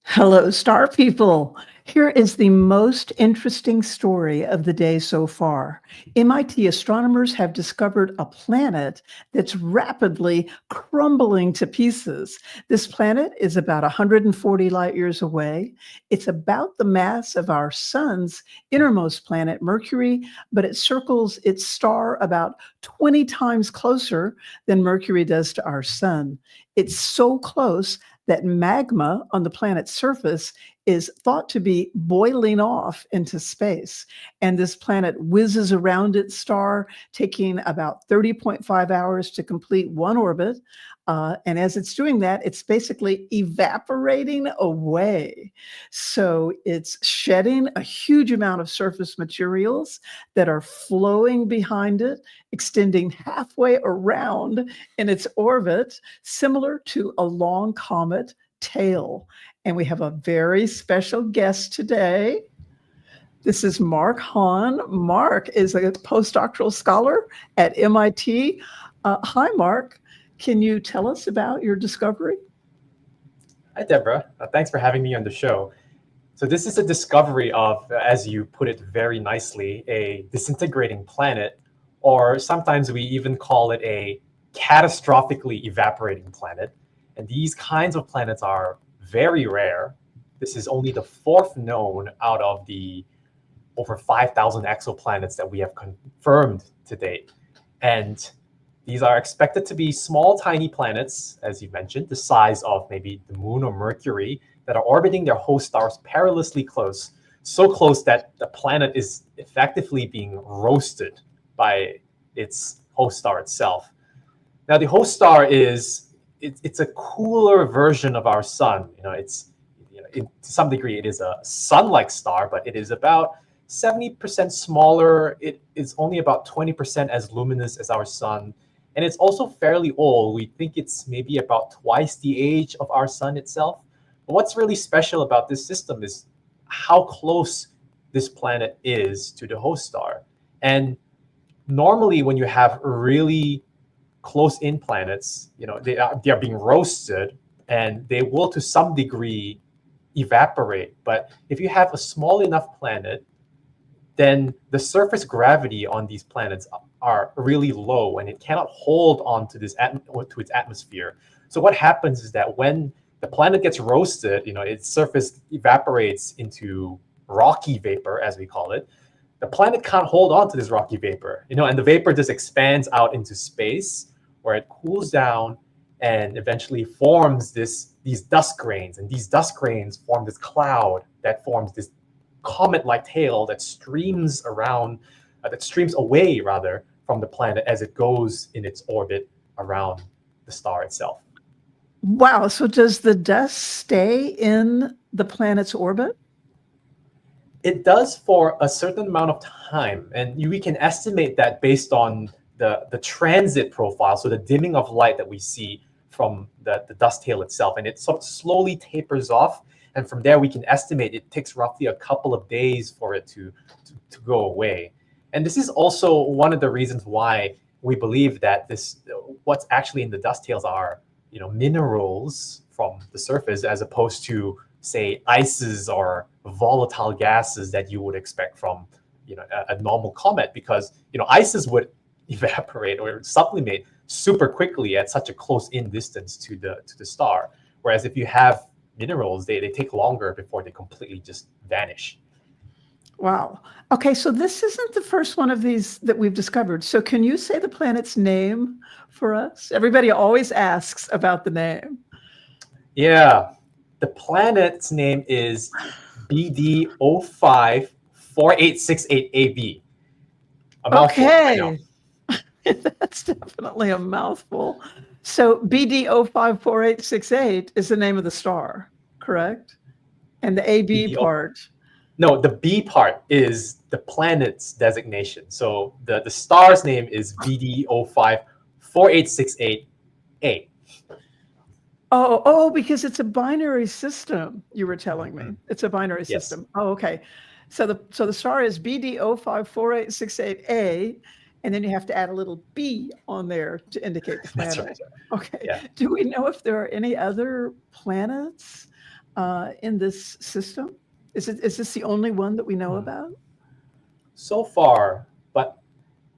Hello, star people. Here is the most interesting story of the day so far. MIT astronomers have discovered a planet that's rapidly crumbling to pieces. This planet is about 140 light years away. It's about the mass of our sun's innermost planet, Mercury, but it circles its star about 20 times closer than Mercury does to our sun. It's so close that magma on the planet's surface is thought to be boiling off into space. And this planet whizzes around its star, taking about 30.5 hours to complete one orbit. And as it's doing that, it's basically evaporating away. So it's shedding a huge amount of surface materials that are flowing behind it, extending halfway around in its orbit, similar to a long comet tail. And we have a very special guest today. This is Marc Hon. Marc is a postdoctoral scholar at MIT. Hi, Marc. Can you tell us about your discovery? Hi, Deborah. Thanks for having me on the show. So this is a discovery of, as you put it very nicely, a disintegrating planet, or sometimes we even call it a catastrophically evaporating planet. And these kinds of planets are very rare. This is only the fourth known out of the over 5,000 exoplanets that we have confirmed to date. And these are expected to be small, tiny planets, as you mentioned, the size of maybe the moon or Mercury, that are orbiting their host stars perilously close, so close that the planet is effectively being roasted by its host star itself. Now, the host star it's a cooler version of our sun. To some degree, it is a sun-like star, but it is about 70% smaller. It is only about 20% as luminous as our sun. And it's also fairly old. We think it's maybe about twice the age of our sun itself. But what's really special about this system is how close this planet is to the host star. And normally when you have really close-in planets, they are being roasted and they will to some degree evaporate. But if you have a small enough planet, then the surface gravity on these planets are really low and it cannot hold on to to its atmosphere. So what happens is that when the planet gets roasted, its surface evaporates into rocky vapor, as we call it. The planet can't hold on to this rocky vapor, and the vapor just expands out into space where it cools down and eventually forms these dust grains. And these dust grains form this cloud that forms this comet-like tail that streams away rather from the planet as it goes in its orbit around the star itself. Wow. So does the dust stay in the planet's orbit? It does for a certain amount of time, and we can estimate that based on the transit profile, so the dimming of light that we see from the dust tail itself, and it sort of slowly tapers off. And from there, we can estimate it takes roughly a couple of days for it to go away. And this is also one of the reasons why we believe that what's actually in the dust tails are, minerals from the surface, as opposed to, say, ices or volatile gases that you would expect from, a normal comet, because, ices would evaporate or sublimate super quickly at such a close-in distance to the star. Whereas if you have minerals, they take longer before they completely just vanish. Wow. Okay, so this isn't the first one of these that we've discovered. So can you say the planet's name for us? Everybody always asks about the name. Yeah, the planet's name is BD054868AB. A mouthful, I know. That's definitely a mouthful. So BD054868 is the name of the star, correct? And the AB BD part. No, the B part is the planet's designation. So the star's name is BD054868A. Because it's a binary system, you were telling me. It's a binary Yes. system. Oh, okay. So the star is BD054868A, and then you have to add a little B on there to indicate the That's planet. right. Okay. Yeah. Do we know if there are any other planets in this system? Is this the only one that we know about? So far, but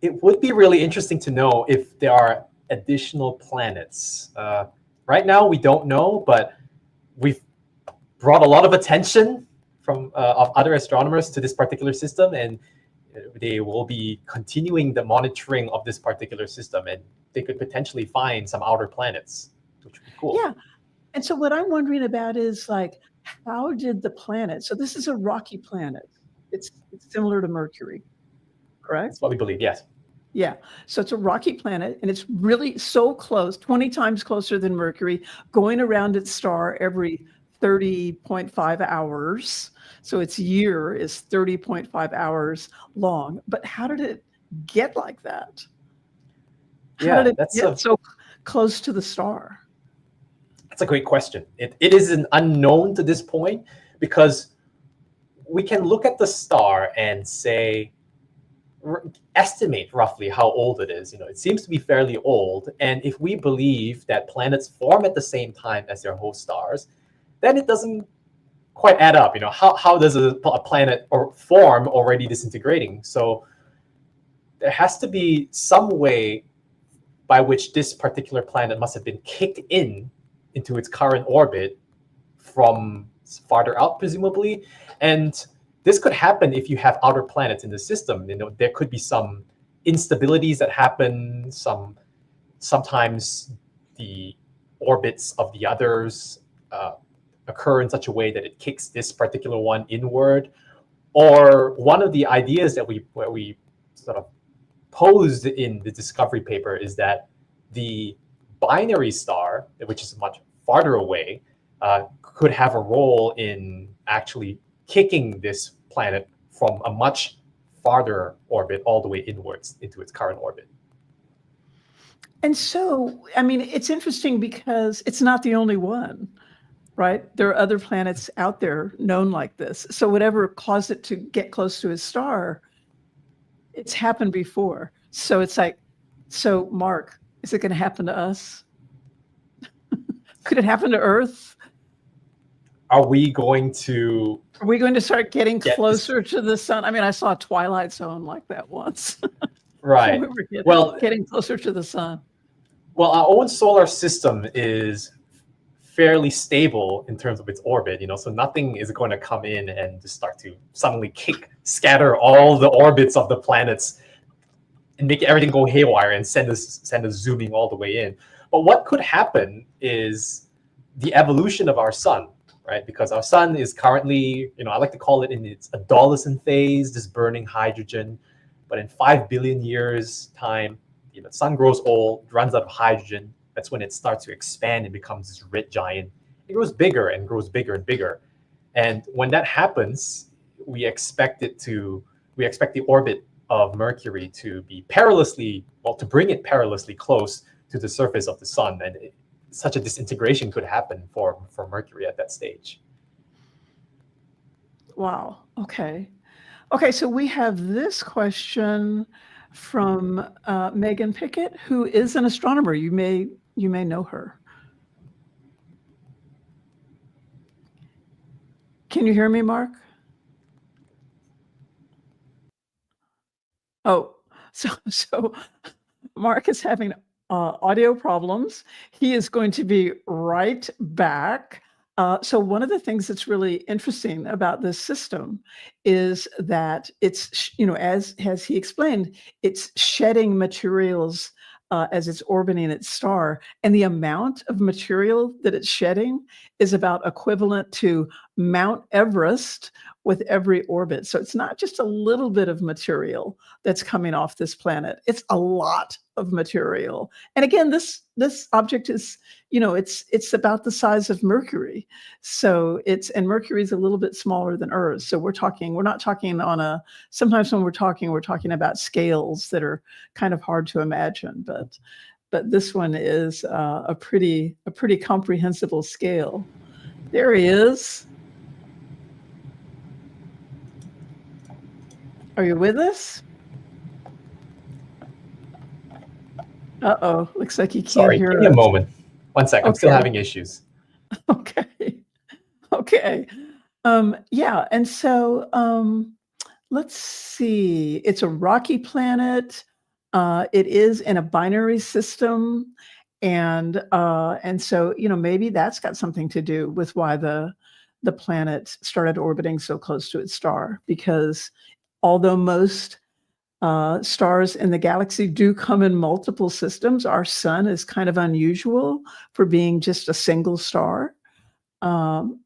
it would be really interesting to know if there are additional planets. Right now, we don't know, but we've brought a lot of attention from of other astronomers to this particular system, and they will be continuing the monitoring of this particular system, and they could potentially find some outer planets, which would be cool. Yeah. And so what I'm wondering about is like, how did the planet, so this is a rocky planet. It's similar to Mercury, correct? That's what we believe, yes. Yeah. So it's a rocky planet, and it's really so close, 20 times closer than Mercury, going around its star every 30.5 hours. So its year is 30.5 hours long. But how did it get like that? How did it get so close to the star? That's a great question. It is an unknown to this point, because we can look at the star and say, estimate roughly how old it is. It seems to be fairly old. And if we believe that planets form at the same time as their host stars, then it doesn't quite add up. How does a planet form already disintegrating? So there has to be some way by which this particular planet must have been kicked into its current orbit from farther out, presumably. And this could happen if you have outer planets in the system. There could be some instabilities that happen. Sometimes the orbits of the others occur in such a way that it kicks this particular one inward. Or one of the ideas that we sort of posed in the discovery paper is that the binary star, which is much farther away, could have a role in actually kicking this planet from a much farther orbit all the way inwards into its current orbit. And so, I mean, it's interesting because it's not the only one, right? There are other planets out there known like this. So whatever caused it to get close to his star, it's happened before. So it's like, so Mark, is it going to happen to us? Could it happen to Earth? Are we going to start getting closer to the sun? I mean, I saw a Twilight Zone like that once. Right. Getting closer to the sun. Well, our own solar system is fairly stable in terms of its orbit, so nothing is going to come in and just start to suddenly scatter all the orbits of the planets and make everything go haywire and send us zooming all the way in. But what could happen is the evolution of our sun, right? Because our sun is currently, I like to call it in its adolescent phase, this burning hydrogen. But in 5 billion years time, the sun grows old, runs out of hydrogen. That's when it starts to expand and becomes this red giant. It grows bigger and grows bigger and bigger. And when that happens, we expect the orbit of Mercury to bring it perilously close to the surface of the sun. And such a disintegration could happen for Mercury at that stage. Wow. Okay. So we have this question from Megan Pickett, who is an astronomer. You may know her. Can you hear me, Mark? Oh, so Mark is having audio problems. He is going to be right back. So one of the things that's really interesting about this system is that it's, as he explained, it's shedding materials as it's orbiting its star. And the amount of material that it's shedding is about equivalent to Mount Everest with every orbit. So it's not just a little bit of material that's coming off this planet. It's a lot of material. And again, this object is, it's about the size of Mercury. So and Mercury is a little bit smaller than Earth. So we're not talking sometimes when we're talking about scales that are kind of hard to imagine, but this one is a pretty comprehensible scale. There he is. Are you with us? Uh-oh, looks like you can't hear us. Sorry, give me a moment. 1 second, I'm still having issues. Okay. Okay. Yeah. And so let's see. It's a rocky planet. It is in a binary system. And so, maybe that's got something to do with why the planet started orbiting so close to its star, because although most stars in the galaxy do come in multiple systems, our sun is kind of unusual for being just a single star. Um,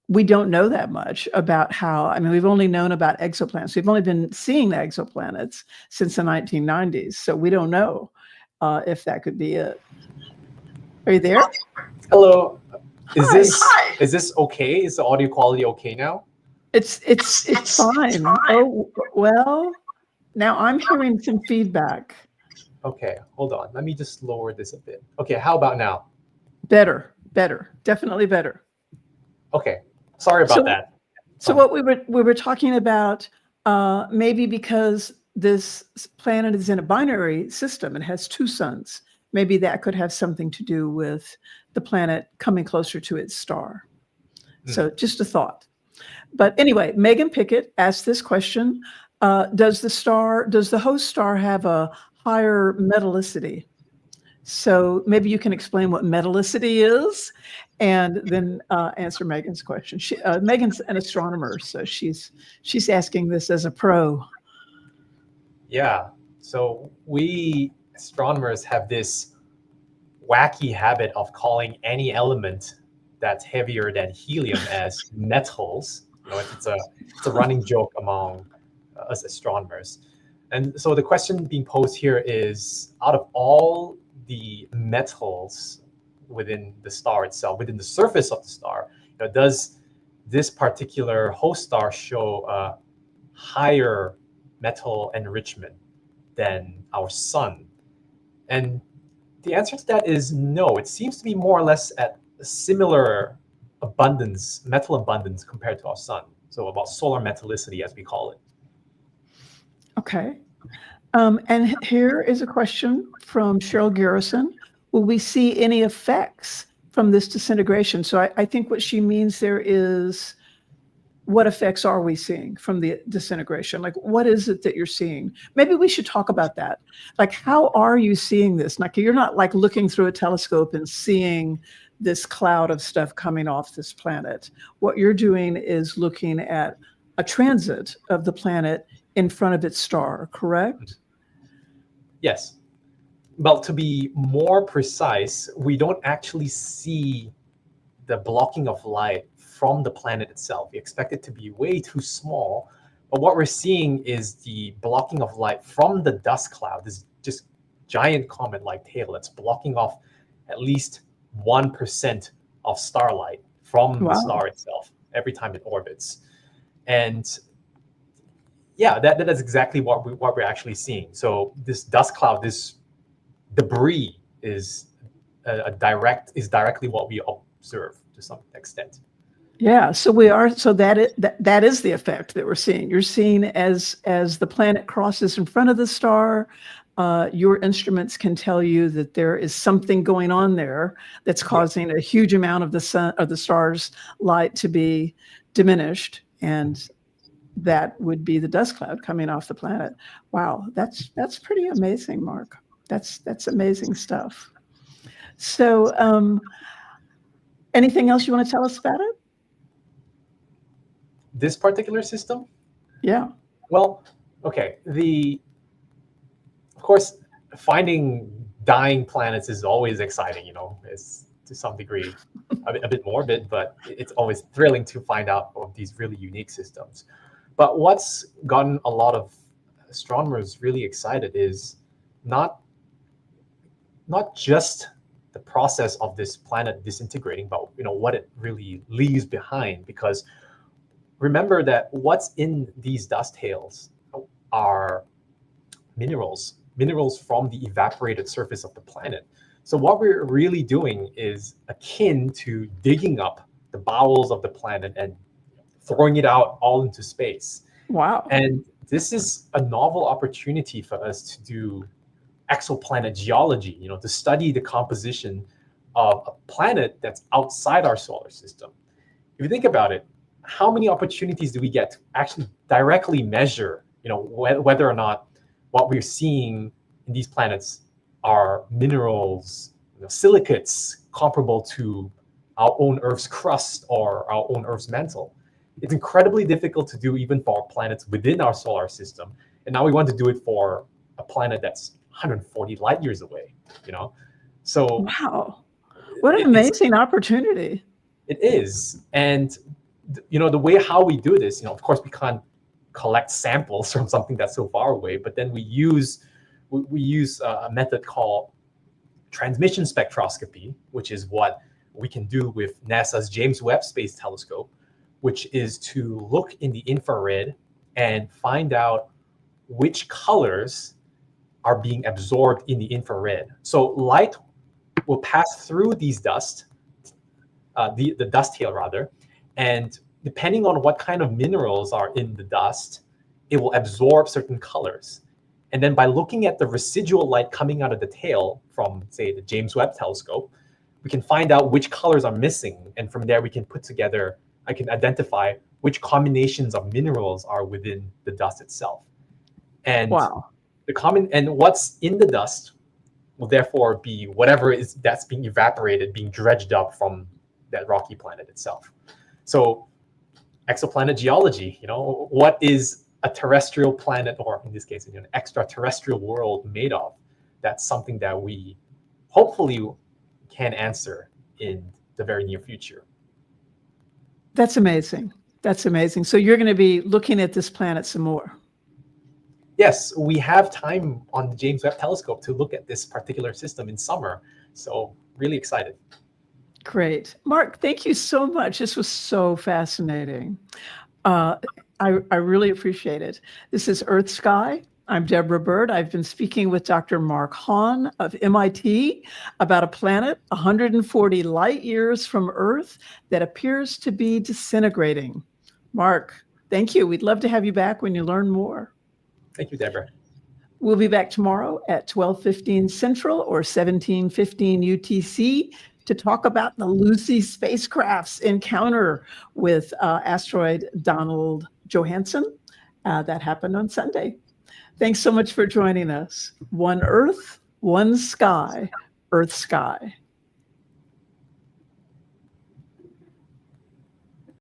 we don't know that much about we've only known about exoplanets. We've only been seeing the exoplanets since the 1990s. So we don't know if that could be it. Are you there? Hello. Is Hi. this okay? Is the audio quality okay now? It's fine. Oh, well, now I'm hearing some feedback. Okay, hold on. Let me just lower this a bit. Okay, how about now? Better, definitely better. Okay, sorry about that. So what we were talking about, maybe because this planet is in a binary system and has two suns, maybe that could have something to do with the planet coming closer to its star. So just a thought. But anyway, Megan Pickett asked this question: does the host star have a higher metallicity? So maybe you can explain what metallicity is, and then answer Megan's question. Megan's an astronomer, so she's asking this as a pro. Yeah. So we astronomers have this wacky habit of calling any element that's heavier than helium as metals. It's a running joke among us astronomers. And so the question being posed here is, out of all the metals within the star itself, within the surface of the star, does this particular host star show a higher metal enrichment than our sun? And the answer to that is no. It seems to be more or less at a similar abundance, metal abundance compared to our sun. So about solar metallicity, as we call it. Okay. And here is a question from Cheryl Garrison. Will we see any effects from this disintegration? So I think what she means there is, what effects are we seeing from the disintegration? Like, what is it that you're seeing? Maybe we should talk about that. Like, how are you seeing this? Like, you're not like looking through a telescope and seeing this cloud of stuff coming off this planet. What you're doing is looking at a transit of the planet in front of its star, correct? Yes. Well, to be more precise, we don't actually see the blocking of light from the planet itself. We expect it to be way too small. But what we're seeing is the blocking of light from the dust cloud, this just giant comet-like tail that's blocking off at least 1% of starlight from the star itself every time it orbits. And yeah, that is exactly what we're actually seeing. So this dust cloud, this debris is directly what we observe to some extent. Yeah, so we are. So that is the effect that we're seeing. You're seeing as the planet crosses in front of the star, your instruments can tell you that there is something going on there that's causing a huge amount of the star's light to be diminished, and that would be the dust cloud coming off the planet. Wow, that's pretty amazing, Mark. That's amazing stuff. So, anything else you want to tell us about it? This particular system? Yeah. Well, okay. Of course, finding dying planets is always exciting. It's to some degree a bit morbid, but it's always thrilling to find out of these really unique systems. But what's gotten a lot of astronomers really excited is not just the process of this planet disintegrating, but what it really leaves behind. Because remember that what's in these dust hails are minerals from the evaporated surface of the planet. So what we're really doing is akin to digging up the bowels of the planet and throwing it out all into space. Wow. And this is a novel opportunity for us to do exoplanet geology, to study the composition of a planet that's outside our solar system. if you think about it, how many opportunities do we get to actually directly measure, whether or not what we're seeing in these planets are minerals, silicates comparable to our own Earth's crust or our own Earth's mantle? It's incredibly difficult to do even for planets within our solar system. And now we want to do it for a planet that's 140 light years away, So Wow. What an amazing opportunity. it is. And, the way how we do this, of course, we can't collect samples from something that's so far away, but then we use a method called transmission spectroscopy, which is what we can do with NASA's James Webb Space Telescope, which is to look in the infrared and find out which colors are being absorbed in the infrared. So light will pass through these dust, the dust tail rather, and depending on what kind of minerals are in the dust, it will absorb certain colors. And then by looking at the residual light coming out of the tail from, say, the James Webb Telescope, we can find out which colors are missing. And from there, I can identify which combinations of minerals are within the dust itself. And wow. What's in the dust will therefore be whatever that's being evaporated, being dredged up from that rocky planet itself. So exoplanet geology, what is a terrestrial planet, or in this case, an extraterrestrial world made of? That's something that we hopefully can answer in the very near future. That's amazing. That's amazing. So you're going to be looking at this planet some more. Yes, we have time on the James Webb Telescope to look at this particular system in summer. So really excited. Great. Marc, thank you so much. This was so fascinating. I really appreciate it. This is EarthSky. I'm Deborah Byrd. I've been speaking with Dr. Marc Hon of MIT about a planet 140 light years from Earth that appears to be disintegrating. Marc, thank you. We'd love to have you back when you learn more. Thank you, Deborah. We'll be back tomorrow at 12:15 Central or 17:15 UTC to talk about the Lucy spacecraft's encounter with asteroid Donald Johanson. That happened on Sunday. Thanks so much for joining us. One Earth, one sky, EarthSky.